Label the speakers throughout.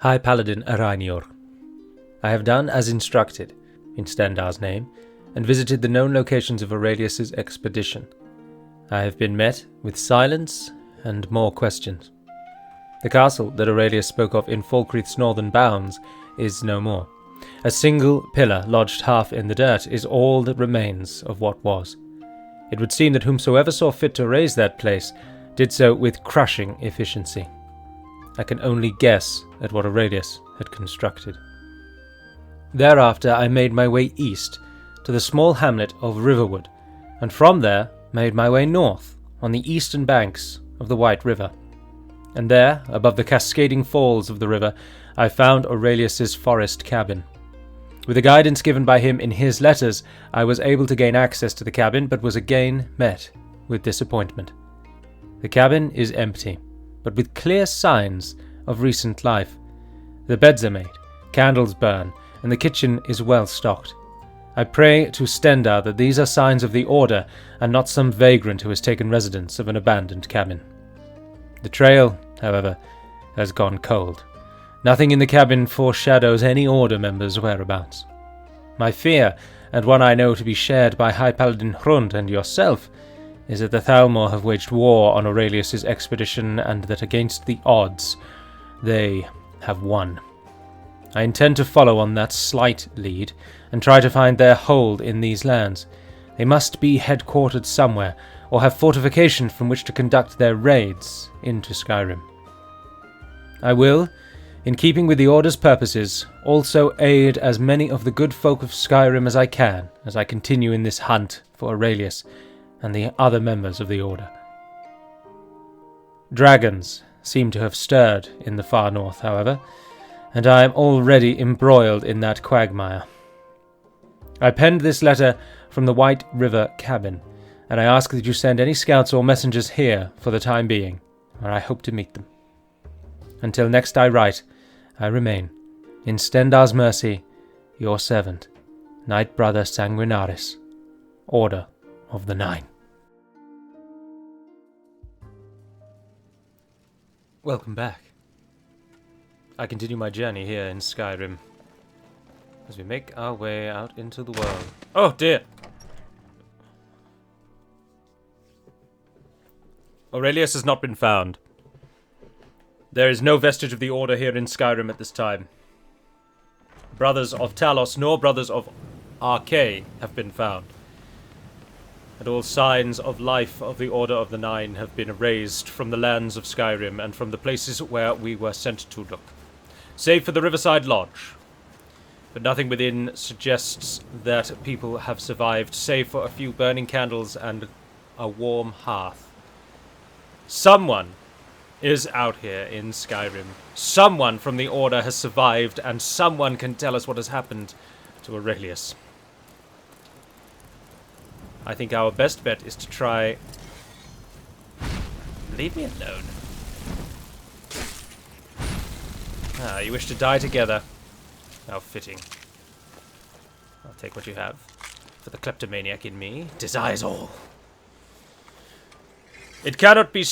Speaker 1: High Paladin Arainior. I have done as instructed, in Stendarr's name, and visited the known locations of Aurelius's expedition. I have been met with silence and more questions. The castle that Aurelius spoke of in Falkreath's northern bounds is no more. A single pillar lodged half in the dirt is all that remains of what was. It would seem that whomsoever saw fit to raise that place did so with crushing efficiency. I can only guess at what Aurelius had constructed. Thereafter I made my way east to the small hamlet of Riverwood, and from there made my way north on the eastern banks of the White River. And there, above the cascading falls of the river, I found Aurelius's forest cabin. With the guidance given by him in his letters, I was able to gain access to the cabin, but was again met with disappointment. The cabin is empty, but with clear signs of recent life. The beds are made, candles burn, and the kitchen is well stocked. I pray to Stendarr that these are signs of the Order, and not some vagrant who has taken residence of an abandoned cabin. The trail, however, has gone cold. Nothing in the cabin foreshadows any Order members' whereabouts. My fear, and one I know to be shared by High Paladin Hrund and yourself, is that the Thalmor have waged war on Aurelius's expedition, and that against the odds, they have won. I intend to follow on that slight lead, and try to find their hold in these lands. They must be headquartered somewhere, or have fortification from which to conduct their raids into Skyrim. I will, in keeping with the Order's purposes, also aid as many of the good folk of Skyrim as I can, as I continue in this hunt for Aurelius and the other members of the Order. Dragons seem to have stirred in the far north, however, and I am already embroiled in that quagmire. I penned this letter from the White River cabin, and I ask that you send any scouts or messengers here for the time being, where I hope to meet them. Until next I write, I remain, in Stendarr's mercy, your servant, Knight-Brother Sanguinaris, Order of the Nine. Welcome back. I continue my journey here in Skyrim, as we make our way out into the world. Oh dear! Aurelius has not been found. There is no vestige of the Order here in Skyrim at this time. Brothers of Talos nor brothers of Archay have been found. And all signs of life of the Order of the Nine have been erased from the lands of Skyrim and from the places where we were sent to look. Save for the Riverside Lodge. But nothing within suggests that people have survived, save for a few burning candles and a warm hearth. Someone is out here in Skyrim. Someone from the Order has survived, and someone can tell us what has happened to Aurelius. I think our best bet is to try... Leave me alone. Ah, you wish to die together. How fitting. I'll take what you have. For the kleptomaniac in me desires all. It cannot be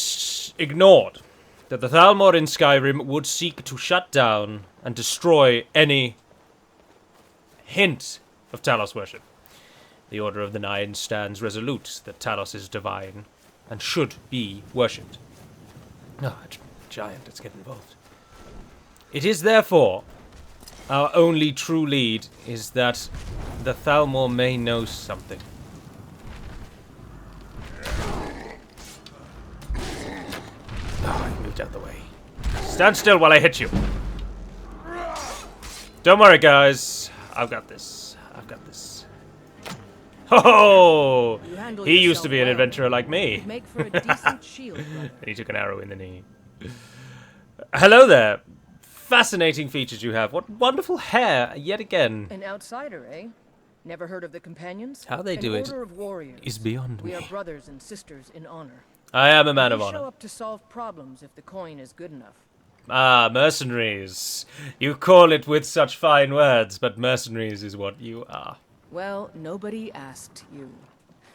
Speaker 1: ignored that the Thalmor in Skyrim would seek to shut down and destroy any hint of Talos worship. The Order of the Nine stands resolute that Talos is divine and should be worshipped. Oh, a giant, let's get involved. It is therefore our only true lead is that the Thalmor may know something. Oh, I moved out the way. Stand still while I hit you. Don't worry, guys. I've got this. I've got this. Ho! He used to be an adventurer like me.
Speaker 2: Make for a decent shield, brother.
Speaker 1: He took an arrow in the knee. Hello there. Fascinating features you have. What wonderful hair, yet again.
Speaker 2: An outsider, eh? Never heard of the Companions?
Speaker 1: How they do it
Speaker 2: Order of warriors.
Speaker 1: is beyond
Speaker 2: We
Speaker 1: me.
Speaker 2: are brothers and sisters in honor.
Speaker 1: I am a man of
Speaker 2: We show
Speaker 1: honor.
Speaker 2: up to solve problems if the coin is good enough.
Speaker 1: Ah, mercenaries. You call it with such fine words, but mercenaries is what you are.
Speaker 2: Well, nobody asked you.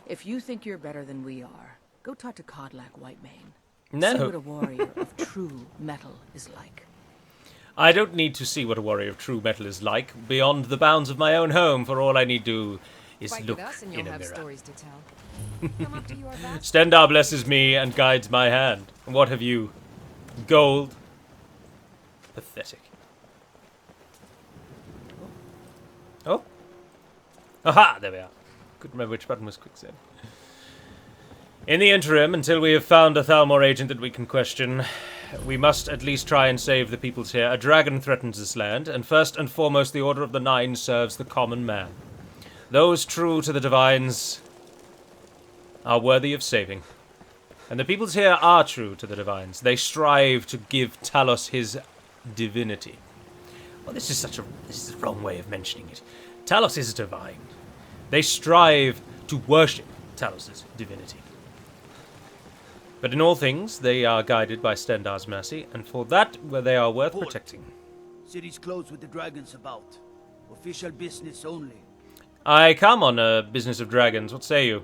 Speaker 2: If you think you're better than we are, go talk to Codlac Whitemane.
Speaker 1: No.
Speaker 2: See what a warrior of true metal is like.
Speaker 1: I don't need to see what a warrior of true metal is like beyond the bounds of my own home, for all I need to is
Speaker 3: Fight
Speaker 1: look
Speaker 3: with us and
Speaker 1: in
Speaker 3: you'll
Speaker 1: a
Speaker 3: have
Speaker 1: mirror.
Speaker 3: stories to tell. Come up to your best.
Speaker 1: Stendarr blesses me and guides my hand. What have you? Gold? Pathetic. Oh? Aha! There we are. Couldn't remember which button was quicksave. In the interim, until we have found a Thalmor agent that we can question, we must at least try and save the peoples here. A dragon threatens this land, and first and foremost the Order of the Nine serves the common man. Those true to the Divines are worthy of saving. And the peoples here are true to the Divines. They strive to give Talos his divinity. Well, this is the wrong way of mentioning it. Talos is divine. They strive to worship Talos' divinity. But in all things, they are guided by Stendarr's mercy, and for that, they are worth protecting.
Speaker 4: City's closed with the dragons about. Official business only.
Speaker 1: I come on a business of dragons. What say you?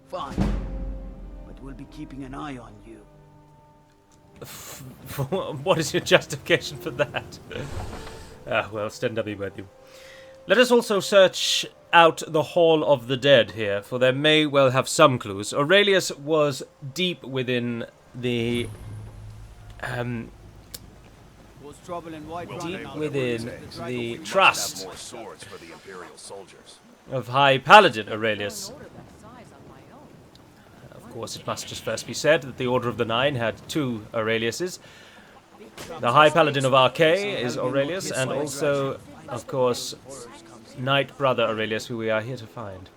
Speaker 4: Fine. But we'll be keeping an eye on you.
Speaker 1: What is your justification for that? Well, Stendarr be with you. Let us also search out the Hall of the Dead here, for there may well have some clues. Aurelius was deep within the trust of High Paladin Aurelius. Of course, it must just first be said that the Order of the Nine had two Aureliuses. The High Paladin of Arcay is Aurelius, and also, of course, Knight-Brother Aurelius, who we are here to find.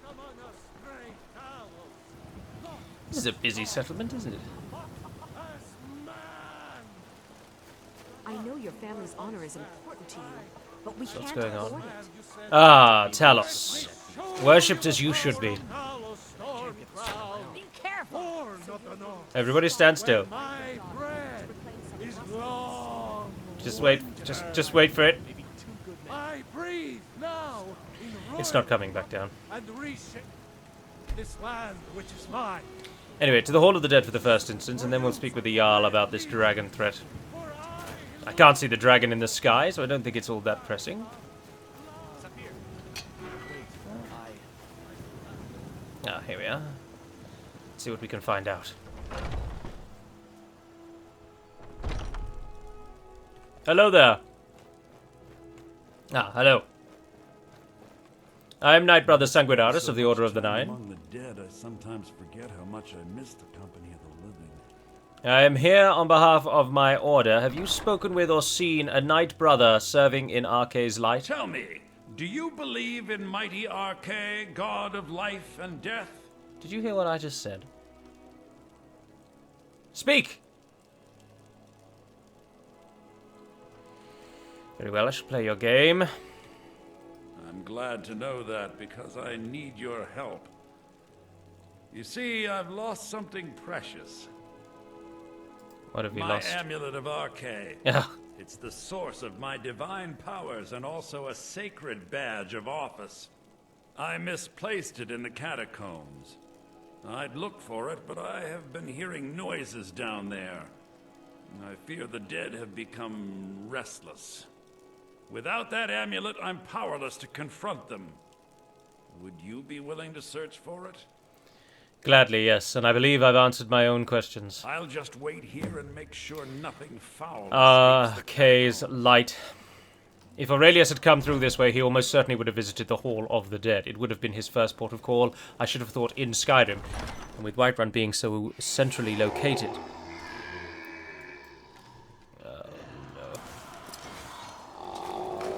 Speaker 1: This is a busy settlement, isn't it?
Speaker 3: I know your family's honor is important to you, but we
Speaker 1: What's
Speaker 3: can't
Speaker 1: going on?
Speaker 3: afford it.
Speaker 1: Ah, Talos. Worshipped as you should be.
Speaker 2: Be careful!
Speaker 1: Everybody stand still. Just wait. Just wait for it.
Speaker 5: I breathe now in
Speaker 1: It's not coming back down.
Speaker 5: and reshape this land which is mine.
Speaker 1: Anyway, to the Hall of the Dead for the first instance, and then we'll speak with the Jarl about this dragon threat. I can't see the dragon in the sky, so I don't think it's all that pressing. Ah, here we are. Let's see what we can find out. Hello there. Ah, hello. I am Knight-Brother Sanguinaris of the Order of the Nine.
Speaker 6: Among the dead, I sometimes forget how much I miss the company of the living.
Speaker 1: I am here on behalf of my order. Have you spoken with or seen a Knight-Brother serving in Arcay's light?
Speaker 6: Tell me, do you believe in mighty Arcay, god of life and death?
Speaker 1: Did you hear what I just said? Speak! Very well, I shall play your game.
Speaker 6: I'm glad to know that, because I need your help. You see, I've lost something precious.
Speaker 1: What have you
Speaker 6: My
Speaker 1: lost?
Speaker 6: amulet of Arcay.
Speaker 1: Yeah.
Speaker 6: It's the source of my divine powers and also a sacred badge of office. I misplaced it in the catacombs. I'd look for it, but I have been hearing noises down there. I fear the dead have become restless. Without that amulet, I'm powerless to confront them. Would you be willing to search for it?
Speaker 1: Gladly, yes, and I believe I've answered my own questions.
Speaker 6: I'll just wait here and make sure nothing foul escapes the
Speaker 1: Arcay's
Speaker 6: catacombs.
Speaker 1: light. If Aurelius had come through this way, he almost certainly would have visited the Hall of the Dead. It would have been his first port of call. I should have thought in Skyrim. And with Whiterun being so centrally located...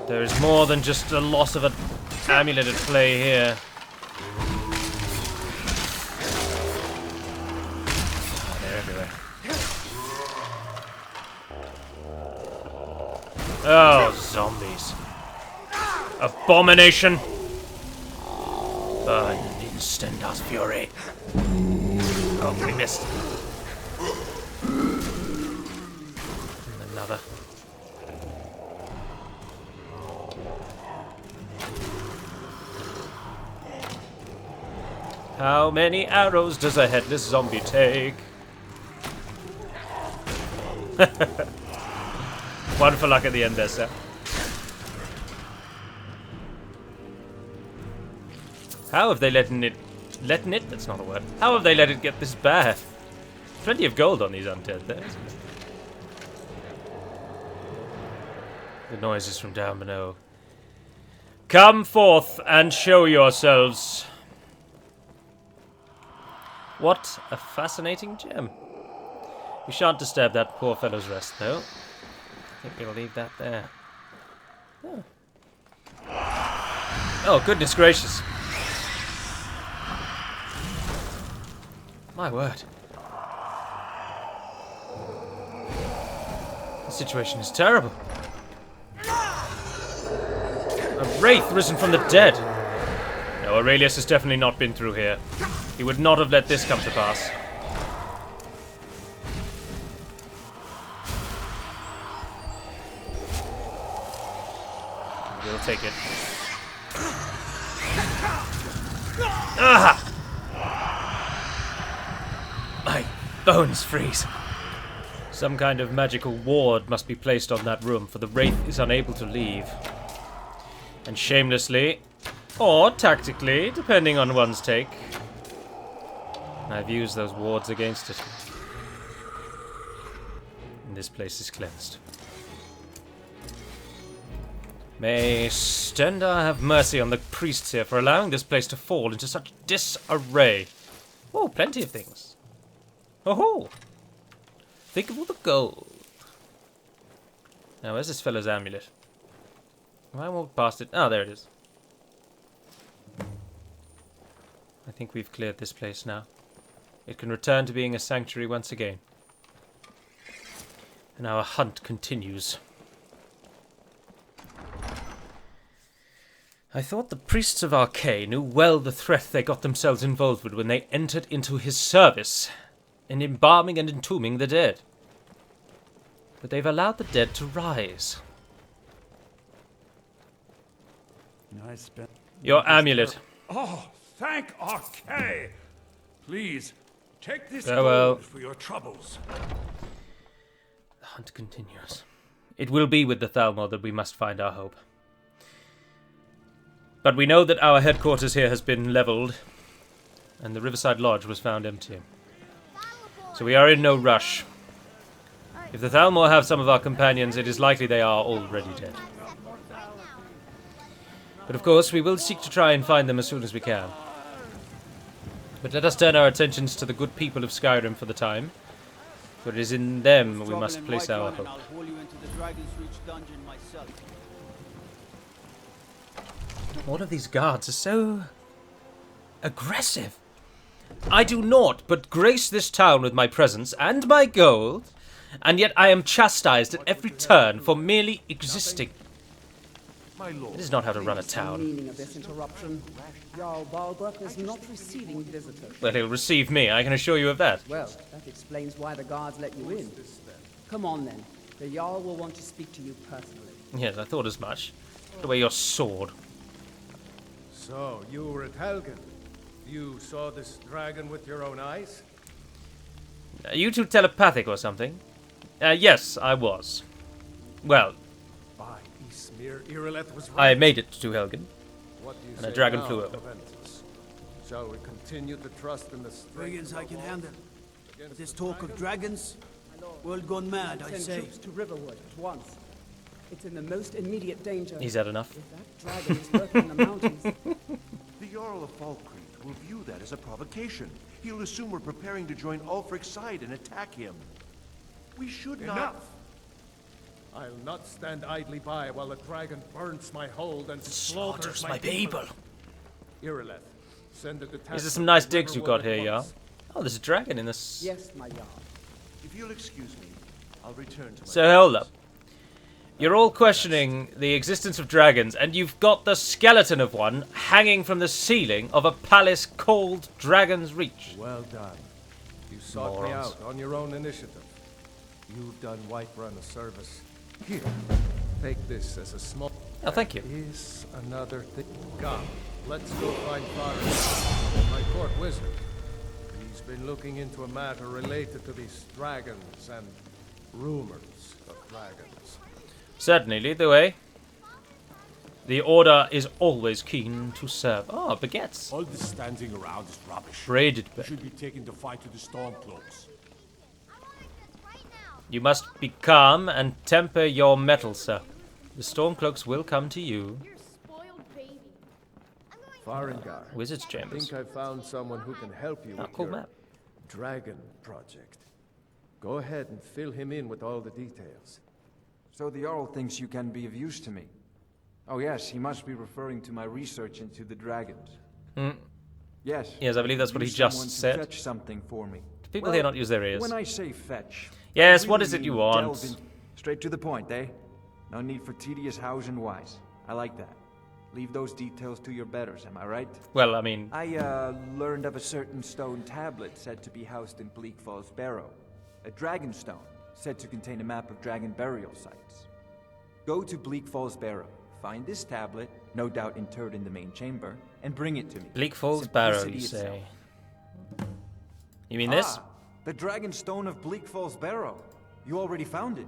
Speaker 1: There is more than just a loss of an amulet at play here. Oh, they're everywhere. Oh, zombies. Abomination! Burn in Stendarr's fury. Oh, we missed. And another. How many arrows does a headless zombie take? One for luck at the end there, sir. How have they letting it? That's not a word. How have they let it get this bad? Plenty of gold on these undead there, isn't there? The noise is from down below. Come forth and show yourselves. What a fascinating gem. We shan't disturb that poor fellow's rest, though. I think we'll leave that there. Oh, oh goodness gracious. My word. The situation is terrible. A wraith risen from the dead. No, Aurelius has definitely not been through here. He would not have let this come to pass. We'll take it. Ah! My bones freeze. Some kind of magical ward must be placed on that room, for the wraith is unable to leave. And shamelessly, or tactically, depending on one's take, I've used those wards against it. And this place is cleansed. May Stendarr have mercy on the priests here for allowing this place to fall into such disarray. Oh, plenty of things. Oh-ho! Think of all the gold. Now, where's this fellow's amulet? Have I walked past it? Oh, there it is. I think we've cleared this place now. It can return to being a sanctuary once again. And our hunt continues. I thought the priests of Arcay knew well the threat they got themselves involved with when they entered into his service in embalming and entombing the dead. But they've allowed the dead to rise. Your amulet.
Speaker 6: Oh, thank Arcay! Please, take this
Speaker 1: Farewell.
Speaker 6: gold for your troubles.
Speaker 1: The hunt continues. It will be with the Thalmor that we must find our hope. But we know that our headquarters here has been leveled, and the Riverside Lodge was found empty. So we are in no rush. If the Thalmor have some of our companions, it is likely they are already dead. But of course, we will seek to try and find them as soon as we can. But let us turn our attentions to the good people of Skyrim for the time, for it is in them we must place our hope. All of these guards are so aggressive. I do naught but grace this town with my presence and my gold, and yet I am chastised at every turn for merely existing. It is not how to run a town.
Speaker 7: Meaning of this interruption. Jarl Balbrook is not receiving visitors.
Speaker 1: Well, he'll receive me, I can assure you of that.
Speaker 7: Well, that explains why the guards let you in. Come on then. The Jarl will want to speak to you personally.
Speaker 1: Yes, I thought as much. Put away your sword.
Speaker 5: So, you were at Helgen. You saw this dragon with your own eyes?
Speaker 1: Are you two telepathic or something? Yes, I was. Well,
Speaker 5: By Ysmir, Irileth was
Speaker 1: I
Speaker 5: right.
Speaker 1: made it to Helgen.
Speaker 5: What do you
Speaker 1: and a
Speaker 5: say
Speaker 1: dragon
Speaker 5: now,
Speaker 1: flew over.
Speaker 5: Juventus? Shall we continue to trust in the strength
Speaker 4: Dragons
Speaker 5: of
Speaker 4: I can
Speaker 5: all
Speaker 4: handle.
Speaker 5: against
Speaker 4: But this
Speaker 5: the
Speaker 4: talk of dragons, world gone mad, I
Speaker 7: Send
Speaker 4: say.
Speaker 7: troops to Riverwood at once. It's in the most immediate danger.
Speaker 1: He's had enough.
Speaker 7: If that dragon is lurking in the mountains,
Speaker 8: The Jarl of Falkreath will view that as a provocation. He'll assume we're preparing to join Ulfric's side and attack him. We should not...
Speaker 5: Enough! I'll not stand idly by while the dragon burns my hold and slaughters my people. Irileth, send a detachment.
Speaker 1: These are some nice
Speaker 5: to
Speaker 1: digs you've got
Speaker 5: Riverwood
Speaker 1: here,
Speaker 5: at
Speaker 1: yeah?
Speaker 5: once.
Speaker 1: Oh, there's a dragon in this.
Speaker 7: yes, my Jarl.
Speaker 8: If you'll excuse me, I'll return to my...
Speaker 1: So hold up. You're all questioning the existence of dragons, and you've got the skeleton of one hanging from the ceiling of a palace called Dragon's Reach.
Speaker 5: Well done. You sought me
Speaker 1: Morons.
Speaker 5: out on your own initiative. You've done Whiterun a service. Here, take this as a small...
Speaker 1: Oh, thank you.
Speaker 5: Is another thing. Come, let's go find Faris, my court wizard. He's been looking into a matter related to these dragons and rumors of dragons.
Speaker 1: Certainly, lead the way. The Order is always keen to serve. Oh, baguettes.
Speaker 5: All this standing around is rubbish.
Speaker 1: Braided
Speaker 5: You
Speaker 1: bread.
Speaker 5: should be taking the fight to the Stormcloaks.
Speaker 1: You must be calm and temper your mettle, sir. The Stormcloaks will come to you.
Speaker 5: Farengar,
Speaker 1: Wizard's
Speaker 5: I
Speaker 1: chambers.
Speaker 5: think I found someone who can help you
Speaker 1: Ah,
Speaker 5: with
Speaker 1: cool
Speaker 5: your
Speaker 1: map.
Speaker 5: dragon project. Go ahead and fill him in with all the details.
Speaker 9: So the Jarl thinks you can be of use to me. Oh yes, he must be referring to my research into the dragons. Yes.
Speaker 1: Yes, I believe that's what he
Speaker 9: use
Speaker 1: just
Speaker 9: someone to
Speaker 1: said.
Speaker 9: Fetch something for me.
Speaker 1: Do people here not use their ears?
Speaker 9: When I say fetch,
Speaker 1: Yes,
Speaker 9: I
Speaker 1: what
Speaker 9: really
Speaker 1: is it you
Speaker 9: mean
Speaker 1: want?
Speaker 9: delve in- Straight to the point, eh? No need for tedious hows and whys. I like that. Leave those details to your betters, am I right?
Speaker 1: Well, I mean,
Speaker 9: I learned of a certain stone tablet said to be housed in Bleak Falls Barrow. A dragon stone, said to contain a map of dragon burial sites. Go to Bleak Falls Barrow, find this tablet, no doubt interred in the main chamber, and bring it to me.
Speaker 1: Bleak Falls Barrow,
Speaker 9: Simplicity
Speaker 1: you say?
Speaker 9: itself.
Speaker 1: You mean this?
Speaker 9: The dragon stone of Bleak Falls Barrow. You already found it.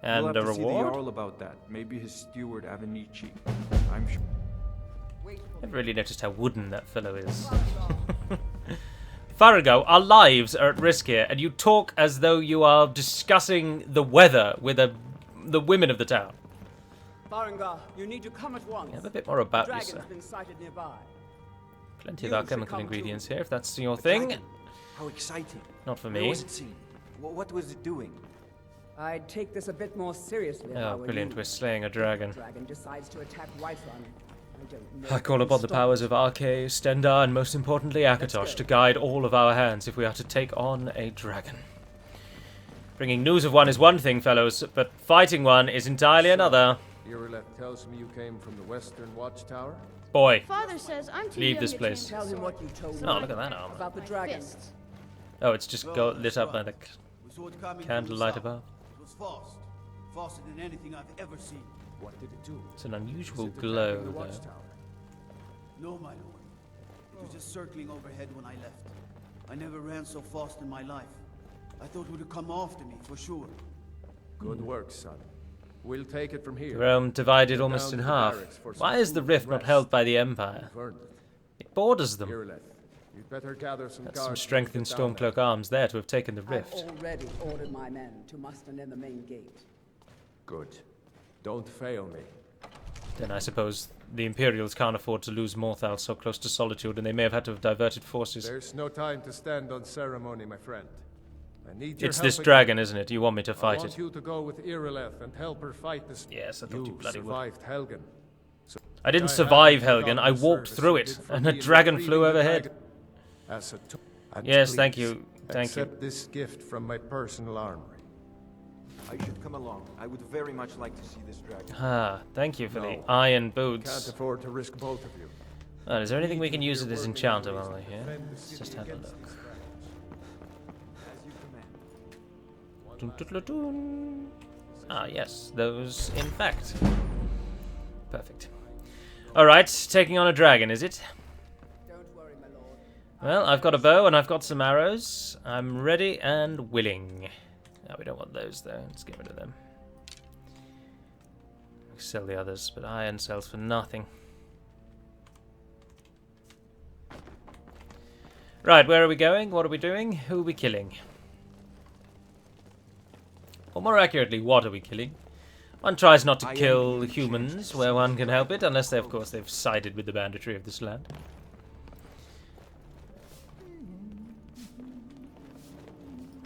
Speaker 1: And
Speaker 9: We'll
Speaker 1: a
Speaker 9: have to see the
Speaker 1: reward?
Speaker 9: Jarl about that. Maybe his steward Avenici. I'm sure.
Speaker 1: I've really noticed how wooden that fellow is. Farago, our lives are at risk here, and you talk as though you are discussing the weather with the women of the town.
Speaker 7: Farengar, you need to come at once.
Speaker 1: Have a bit more about you,
Speaker 7: Dragon's
Speaker 1: sir.
Speaker 7: been sighted nearby.
Speaker 1: Plenty of
Speaker 7: You
Speaker 1: alchemical
Speaker 7: should come
Speaker 1: ingredients
Speaker 7: too.
Speaker 1: here, if that's your
Speaker 9: A
Speaker 1: thing.
Speaker 9: dragon. How exciting.
Speaker 1: Not for
Speaker 9: Where
Speaker 1: me.
Speaker 9: was it seen? What was it doing?
Speaker 7: I'd take this a bit more seriously if I
Speaker 1: Oh,
Speaker 7: were
Speaker 1: brilliant,
Speaker 7: you.
Speaker 1: we're slaying a dragon.
Speaker 7: Dragon decides to attack Whiterun. I don't know.
Speaker 1: I call upon the powers of Arche, Stendarr, and most importantly Akatosh to guide all of our hands if we are to take on a dragon. Bringing news of one is one thing, fellows, but fighting one is entirely another.
Speaker 5: Irileth tells me you came from the Western Watchtower?
Speaker 1: Boy,
Speaker 10: Father says I'm too
Speaker 1: leave
Speaker 10: young
Speaker 1: this
Speaker 10: to
Speaker 1: place.
Speaker 10: tame
Speaker 7: Tell him what you told me
Speaker 1: Oh, look at that armor.
Speaker 7: about the
Speaker 10: my
Speaker 7: dragon.
Speaker 10: fists.
Speaker 1: Oh, it's just lit up by the
Speaker 4: We saw it coming from
Speaker 1: candlelight
Speaker 4: the south.
Speaker 1: above.
Speaker 4: It was fast. Faster than anything I've ever seen.
Speaker 5: What did it do?
Speaker 1: It's an unusual
Speaker 5: Is it
Speaker 1: glow,
Speaker 5: attacking the
Speaker 1: though.
Speaker 5: Watchtower?
Speaker 4: No, my lord. It was just circling overhead when I left. I never ran so fast in my life. I thought it would come after me, for sure.
Speaker 5: Good work, son. We'll take it from here.
Speaker 1: Rome divided
Speaker 5: Get
Speaker 1: almost
Speaker 5: down
Speaker 1: in
Speaker 5: to the
Speaker 1: half.
Speaker 5: barracks for
Speaker 1: Why
Speaker 5: some
Speaker 1: is the
Speaker 5: food
Speaker 1: rift
Speaker 5: and
Speaker 1: not
Speaker 5: rest.
Speaker 1: held by the Empire?
Speaker 5: You've earned it.
Speaker 1: It borders them.
Speaker 5: Irileth, you'd better gather some
Speaker 1: That's some
Speaker 5: guards
Speaker 1: strength
Speaker 5: and
Speaker 1: in
Speaker 5: get down there.
Speaker 1: Stormcloak arms there to have taken the
Speaker 7: I've
Speaker 1: rift.
Speaker 7: already ordered my men to muster near the main gate.
Speaker 5: Good. Don't fail me.
Speaker 1: Then I suppose the Imperials can't afford to lose Morthal so close to Solitude, and they may have had to have diverted forces.
Speaker 5: There's no time to stand on ceremony, my friend. I need your
Speaker 1: It's
Speaker 5: help
Speaker 1: this
Speaker 5: again.
Speaker 1: dragon, isn't it? You want me to
Speaker 5: I
Speaker 1: fight
Speaker 5: want
Speaker 1: it?
Speaker 5: you to go with Irileth and help her fight this.
Speaker 1: Yes, I thought you bloody would.
Speaker 5: survived Helgen.
Speaker 1: I didn't
Speaker 5: I
Speaker 1: survive
Speaker 5: haven't
Speaker 1: Helgen,
Speaker 5: forgotten
Speaker 1: I
Speaker 5: the
Speaker 1: walked
Speaker 5: service
Speaker 1: through
Speaker 5: you
Speaker 1: it,
Speaker 5: did for
Speaker 1: and
Speaker 5: me
Speaker 1: a
Speaker 5: in
Speaker 1: dragon
Speaker 5: defeating
Speaker 1: flew
Speaker 5: the
Speaker 1: overhead.
Speaker 5: dragon. As a and
Speaker 1: Yes, thank
Speaker 5: please,
Speaker 1: you, thank you.
Speaker 5: accept this gift from my personal armory.
Speaker 9: I should come along. I would very much like to see this dragon.
Speaker 1: Ah, thank you for the
Speaker 5: No.
Speaker 1: iron
Speaker 5: Can't
Speaker 1: boots.
Speaker 5: afford to risk both of you.
Speaker 1: Oh, is there anything we
Speaker 5: Need
Speaker 1: can
Speaker 5: to
Speaker 1: use
Speaker 5: be
Speaker 1: in this
Speaker 5: working
Speaker 1: enchanter
Speaker 5: on
Speaker 1: while we're
Speaker 5: ways to
Speaker 1: here?
Speaker 5: defend the
Speaker 1: Let's
Speaker 5: city
Speaker 1: just have a
Speaker 5: against
Speaker 1: look.
Speaker 5: these
Speaker 9: As you command.
Speaker 1: Dun, dun, dun, dun. Ah, yes, those, in fact. Perfect. Alright, taking on a dragon, is it?
Speaker 7: Don't worry, my lord.
Speaker 1: Well, I've got a bow and I've got some arrows. I'm ready and willing. No, we don't want those, though. Let's get rid of them. We sell the others, but iron sells for nothing. Right, where are we going? What are we doing? Who are we killing? Or more accurately, what are we killing? One tries not to kill humans where one can help it, unless, of course, they've sided with the banditry of this land.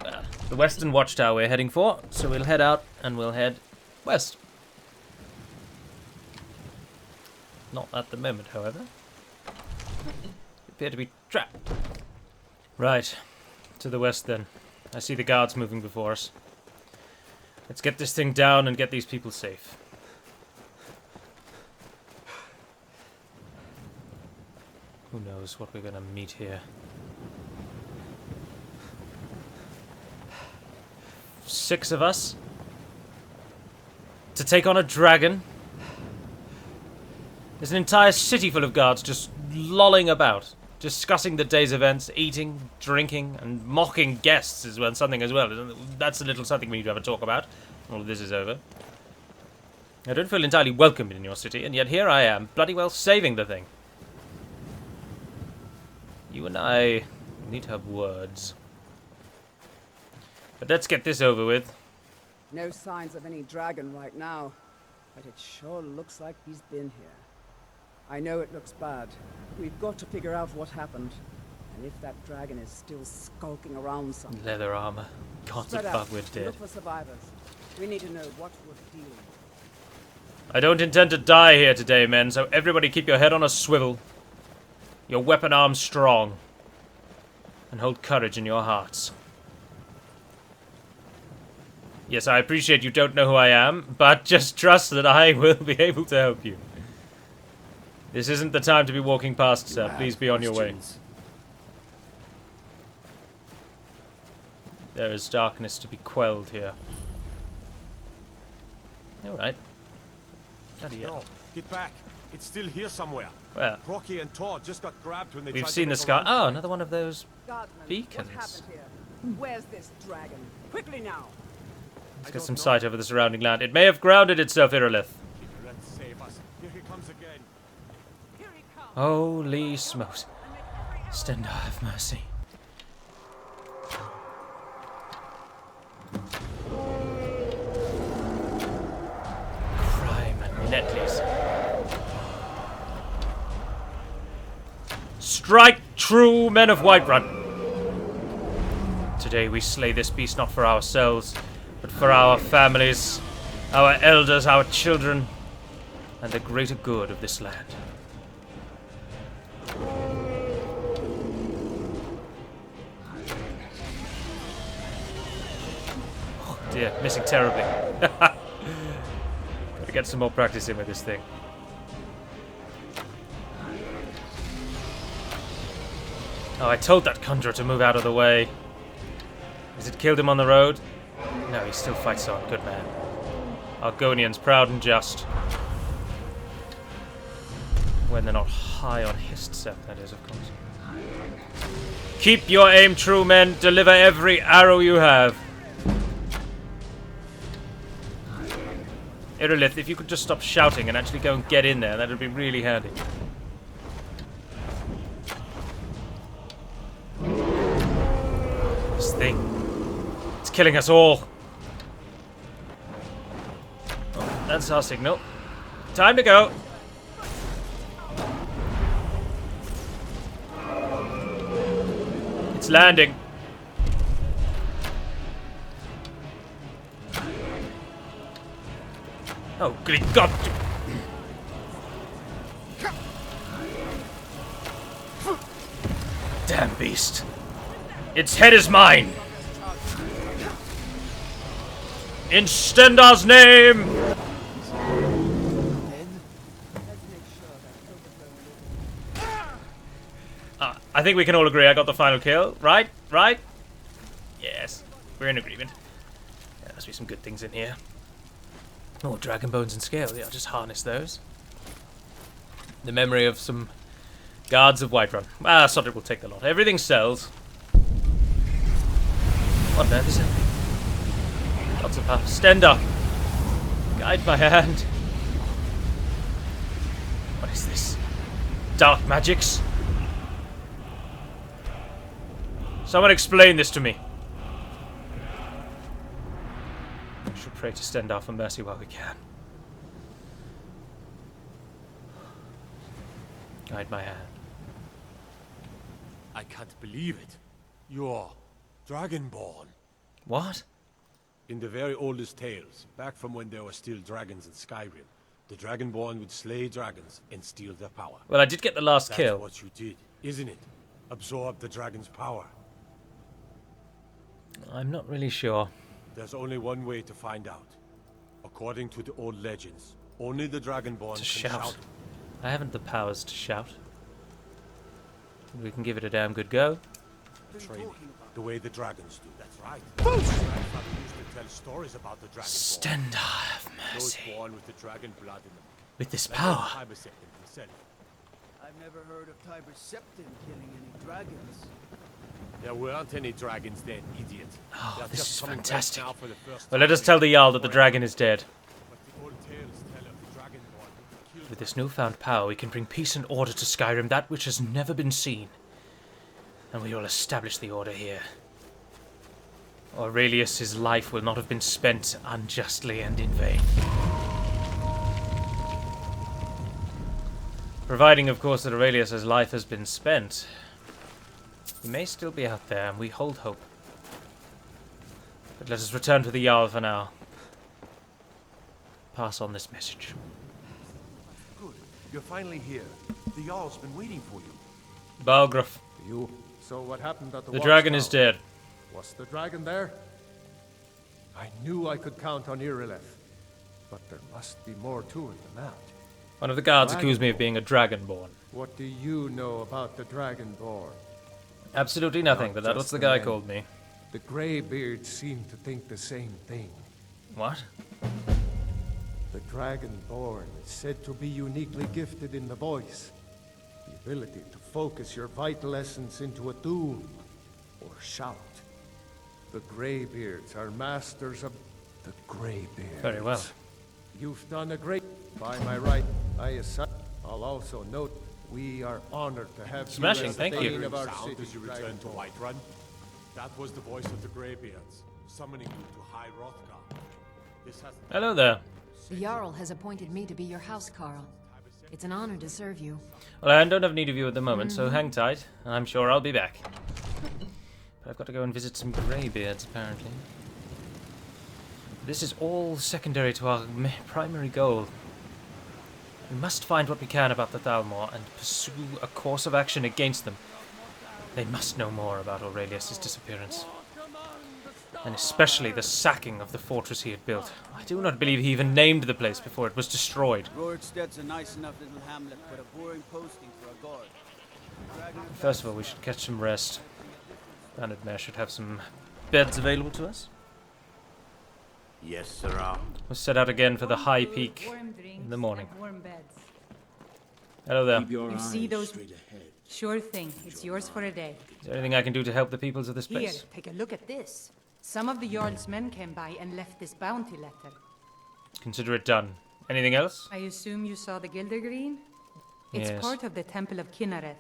Speaker 1: Well, the Western Watchtower we're heading for, so we'll head out and we'll head west. Not at the moment, however. We appear to be trapped. Right, to the west then. I see the guards moving before us. Let's get this thing down and get these people safe. Who knows what we're gonna meet here. 6 of us? To take on a dragon? There's an entire city full of guards just lolling about, discussing the day's events, eating, drinking, and mocking guests is something as well. That's a little something we need to have a talk about. All of this is over. I don't feel entirely welcome in your city, and yet here I am, bloody well saving the thing. You and I need to have words. But let's get this over with.
Speaker 7: No signs of any dragon right now, but it sure looks like he's been here. I know it looks bad. We've got to figure out what happened. And if that dragon is still skulking around somewhere.
Speaker 1: Leather armor. Gods
Speaker 7: Spread
Speaker 1: above,
Speaker 7: out.
Speaker 1: we're dead.
Speaker 7: Look for survivors. We need to know what we're dealing with.
Speaker 1: I don't intend to die here today, men, so everybody keep your head on a swivel. Your weapon arms strong. And hold courage in your hearts. Yes, I appreciate you don't know who I am, but just trust that I will be able to help you. This isn't the time to be walking past, sir. Please be on your way. There is darkness to be quelled here. Alright.
Speaker 5: No, get back. It's still here somewhere.
Speaker 1: Well,
Speaker 5: Rocky and Todd just got grabbed when they
Speaker 1: we've
Speaker 5: tried
Speaker 1: seen
Speaker 5: to
Speaker 1: the
Speaker 5: make a
Speaker 1: sky.
Speaker 5: run
Speaker 1: Oh,
Speaker 5: for it.
Speaker 1: another one of those
Speaker 7: Guardsmen,
Speaker 1: beacons.
Speaker 7: what happened here? Where's this dragon? Quickly now!
Speaker 1: Let's get some sight over the surrounding land. It may have grounded itself, Irilith.
Speaker 5: Let's save us. Here he comes again.
Speaker 7: Here he comes!
Speaker 1: Holy smokes. Stendarr, have mercy. Crime and Netleys. Strike true, men of Whiterun. Today we slay this beast not for ourselves, but for our families, our elders, our children, and the greater good of this land. Oh dear, missing terribly. Gotta get some more practice in with this thing. Oh, I told that conjurer to move out of the way. Has it killed him on the road? No, he still fights on. Good man. Argonians, proud and just. When they're not high on Hist, that is, of course. Keep your aim true, men. Deliver every arrow you have. Irilith, if you could just stop shouting and actually go and get in there, that would be really handy. This thing. It's killing us all. Oh, that's our signal. Time to go. It's landing. Oh, good God. Damn beast. Its head is mine. In Stendarr's name. I think we can all agree I got the final kill, right? Right? Yes, we're in agreement. There must be some good things in here. Oh, dragon bones and scale. Yeah, I'll just harness those. The memory of some guards of Whiterun. Ah, Sodric will take the lot. Everything sells. What on earth is it? Lots of power. Stendarr! Guide my hand. What is this? Dark magics? Someone explain this to me. We should pray to Stendarr for mercy while we can. Guide my hand.
Speaker 5: I can't believe it. You're Dragonborn.
Speaker 1: What?
Speaker 5: In the very oldest tales, back from when there were still dragons in Skyrim, the Dragonborn would slay dragons and steal their power.
Speaker 1: Well, I did get the last kill.
Speaker 5: That's what you did, isn't it? Absorb the dragon's power.
Speaker 1: I'm not really sure.
Speaker 5: There's only one way to find out. According to the old legends, only the Dragonborn
Speaker 1: To
Speaker 5: can
Speaker 1: shout. I haven't the powers to shout. We can give it a damn good go.
Speaker 5: Training, the way the dragons do. That's right. My grandfather used to tell stories about the Dragonborn.
Speaker 1: Stendarr, have
Speaker 5: Those
Speaker 1: mercy.
Speaker 5: born with the dragon blood in them.
Speaker 1: With this
Speaker 5: Like
Speaker 1: power.
Speaker 5: Tiber Septim himself.
Speaker 4: I've never heard of Tiber Septim killing any dragons.
Speaker 5: There weren't any dragons then, idiot.
Speaker 1: Oh,
Speaker 5: They're
Speaker 1: this
Speaker 5: just
Speaker 1: is
Speaker 5: coming back
Speaker 1: fantastic.
Speaker 5: now for the first
Speaker 1: Well, let
Speaker 5: time
Speaker 1: us tell the
Speaker 5: in
Speaker 1: Jarl that the dragon is dead.
Speaker 5: But the old tales tell
Speaker 1: With this newfound power, we can bring peace and order to Skyrim, that which has never been seen. And we will establish the order here. Aurelius's life will not have been spent unjustly and in vain. Providing, of course, that Aurelius's life has been spent. He may still be out there, and we hold hope. But let us return to the Jarl for now. Pass on this message.
Speaker 8: Good. You're finally here. The Jarl's been waiting for you.
Speaker 1: Balgraf.
Speaker 5: You. So what happened at the
Speaker 1: The dragon is
Speaker 5: watchtower?
Speaker 1: dead.
Speaker 5: Was the dragon there? I knew I could count on Irileth. But there must be more to it than that.
Speaker 1: One of the guards accused me of being a dragonborn.
Speaker 5: What do you know about the Dragonborn?
Speaker 1: Absolutely nothing, but that was
Speaker 5: just
Speaker 1: the
Speaker 5: the
Speaker 1: guy
Speaker 5: men.
Speaker 1: called me.
Speaker 5: The Greybeards seem to think the same thing.
Speaker 1: What?
Speaker 5: The Dragonborn is said to be uniquely gifted in the voice. The ability to focus your vital essence into a doom or shout. The Greybeards are masters of the Greybeards.
Speaker 1: Very well.
Speaker 5: You've done a great... By my right, I'll also note we are honored to have
Speaker 1: Smashing,
Speaker 5: you as
Speaker 1: thank
Speaker 5: the
Speaker 1: you.
Speaker 5: Thane of our
Speaker 10: Sound
Speaker 5: city.
Speaker 10: as you return to
Speaker 5: Dragonborn.
Speaker 10: Whiterun? That was the voice of the Greybeards, summoning you to High Hrothgar. This has...
Speaker 1: Hello there.
Speaker 3: The Jarl has appointed me to be your housecarl. It's an honor to serve you.
Speaker 1: Well, I don't have need of you at the moment, so hang tight, and I'm sure I'll be back. But I've got to go and visit some Greybeards, apparently. This is all secondary to our primary goal. We must find what we can about the Thalmor and pursue a course of action against them. They must know more about Aurelius's disappearance. And especially the sacking of the fortress he had built. I do not believe he even named the place before it was destroyed.
Speaker 4: Rorikstead's a nice enough little hamlet, but a boring posting for a guard.
Speaker 1: First of all, we should catch some rest. Bandit Mare should have some beds available to us.
Speaker 10: Yes, sirrah.
Speaker 1: We'll set out again for the high peak in the morning. Hello there.
Speaker 11: You see those? Sure thing. It's yours for a day.
Speaker 1: Is there anything I can do to help the peoples of this
Speaker 11: Here,
Speaker 1: place?
Speaker 11: take a look at this. Some of the Jarl's men came by and left this bounty letter.
Speaker 1: Consider it done. Anything else?
Speaker 11: I assume you saw the Gildergreen? It's
Speaker 1: Yes.
Speaker 11: part of the Temple of Kinnareth.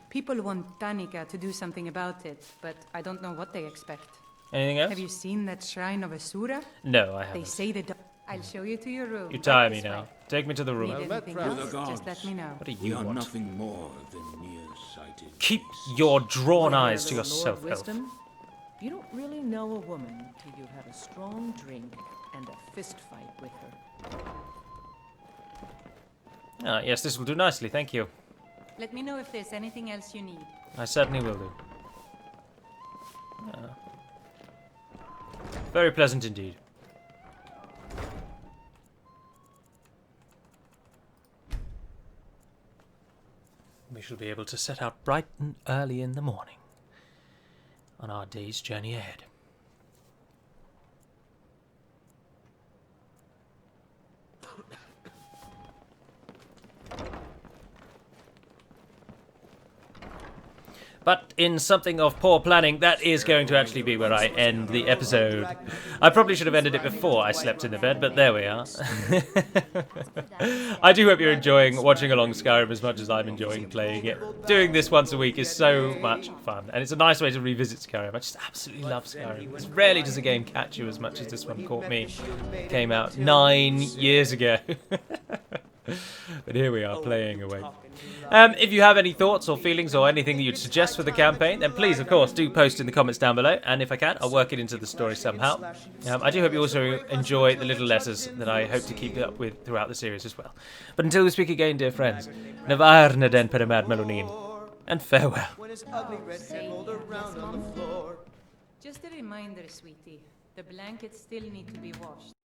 Speaker 11: People want Danica to do something about it, but I don't know what they expect.
Speaker 1: Anything else?
Speaker 11: Have you seen that shrine of Asura?
Speaker 1: No, I
Speaker 11: They
Speaker 1: haven't.
Speaker 11: say the... I'll show you to your room.
Speaker 1: You tire
Speaker 11: Right
Speaker 1: me
Speaker 11: this
Speaker 1: now.
Speaker 11: way.
Speaker 1: Take me to the room.
Speaker 11: Need anything else? Just let me know.
Speaker 1: What do
Speaker 12: We
Speaker 1: you
Speaker 12: are
Speaker 1: want?
Speaker 12: nothing more than nearsighted.
Speaker 1: Keep your drawn eyes to
Speaker 2: Lord
Speaker 1: yourself, Elf.
Speaker 2: Wisdom, you don't really know a woman till you've had a strong drink and a fist fight with her.
Speaker 1: Ah, yes, this will do nicely, thank you.
Speaker 11: Let me know if there's anything else you need.
Speaker 1: I certainly will do. Ah. Very pleasant indeed. We shall be able to set out bright and early in the morning on our day's journey ahead. But in something of poor planning, that is going to actually be where I end the episode. I probably should have ended it before I slept in the bed, but there we are. I do hope you're enjoying watching along Skyrim as much as I'm enjoying playing it. Doing this once a week is so much fun, and it's a nice way to revisit Skyrim. I just absolutely love Skyrim. It's rarely does a game catch you as much as this one caught me. It came out 9 years ago. But here we are, playing away. If you have any thoughts or feelings or anything that you'd suggest for the campaign, then please, of course, do post in the comments down below. And if I can, I'll work it into the story somehow. I do hope you also enjoy the little letters that I hope to keep up with throughout the series as well. But until we speak again, dear friends, Navarna den Peramad Melonin, and farewell.
Speaker 11: Just a reminder, sweetie. The blankets still need to be washed.